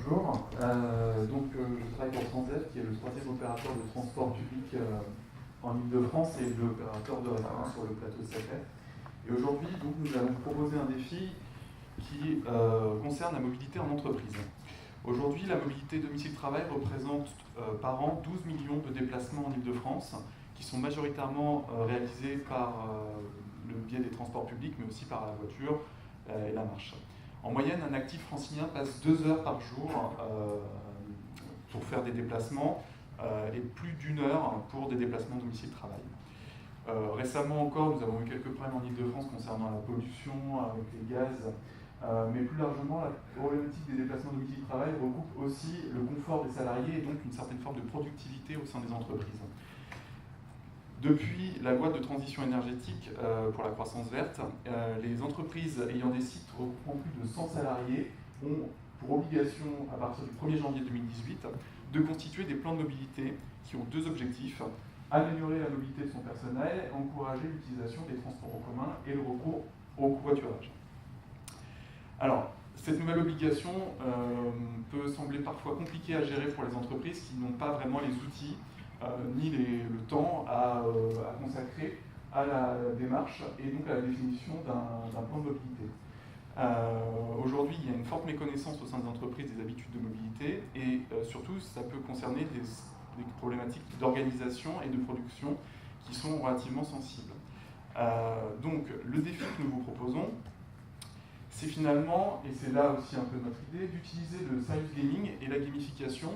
Bonjour, je travaille pour Transdev, qui est le troisième opérateur de transport public en Ile-de-France et l'opérateur de référence sur le plateau de Saclay. Et aujourd'hui, nous allons proposer un défi qui concerne la mobilité en entreprise. Aujourd'hui, la mobilité domicile-travail représente par an 12 millions de déplacements en Ile-de-France, qui sont majoritairement réalisés par le biais des transports publics, mais aussi par la voiture et la marche. En moyenne, un actif francilien passe 2 heures par jour pour faire des déplacements et plus d'1 heure pour des déplacements domicile-travail. Récemment encore, nous avons eu quelques problèmes en Ile-de-France concernant la pollution avec les gaz, mais plus largement, la problématique des déplacements domicile-travail regroupe aussi le confort des salariés et donc une certaine forme de productivité au sein des entreprises. Depuis la loi de transition énergétique pour la croissance verte, les entreprises ayant des sites regroupant plus de 100 salariés ont pour obligation, à partir du 1er janvier 2018, de constituer des plans de mobilité qui ont 2 objectifs: améliorer la mobilité de son personnel et encourager l'utilisation des transports en commun et le recours au covoiturage. Alors, cette nouvelle obligation peut sembler parfois compliquée à gérer pour les entreprises qui n'ont pas vraiment les outils ni le temps à consacrer à la démarche et donc à la définition d'un plan de mobilité. Aujourd'hui, il y a une forte méconnaissance au sein des entreprises des habitudes de mobilité et surtout, ça peut concerner des problématiques d'organisation et de production qui sont relativement sensibles. Donc, le défi que nous vous proposons, c'est finalement, et c'est là aussi un peu notre idée, d'utiliser le serious gaming et la gamification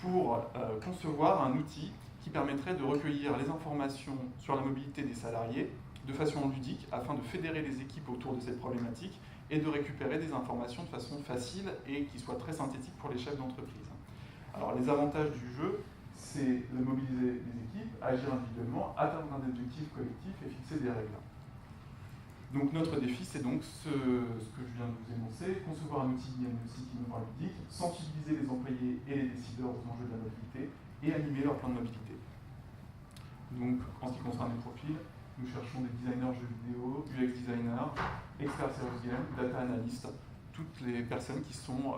pour concevoir un outil qui permettrait de recueillir les informations sur la mobilité des salariés de façon ludique afin de fédérer les équipes autour de cette problématique et de récupérer des informations de façon facile et qui soit très synthétique pour les chefs d'entreprise. Alors les avantages du jeu, c'est de mobiliser les équipes, agir individuellement, atteindre un objectif collectif et fixer des règles. Donc notre défi, c'est donc ce que je viens de vous énoncer: concevoir un outil innovant et ludique, sensibiliser les employés et les décideurs aux enjeux de la mobilité et animer leur plan de mobilité. Donc en ce qui concerne les profils, nous cherchons des designers jeux vidéo, UX designers, experts serious game, data analystes, toutes les personnes qui sont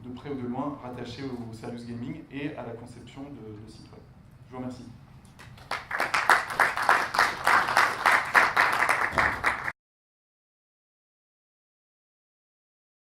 de près ou de loin rattachées au serious gaming et à la conception de sites web. Je vous remercie.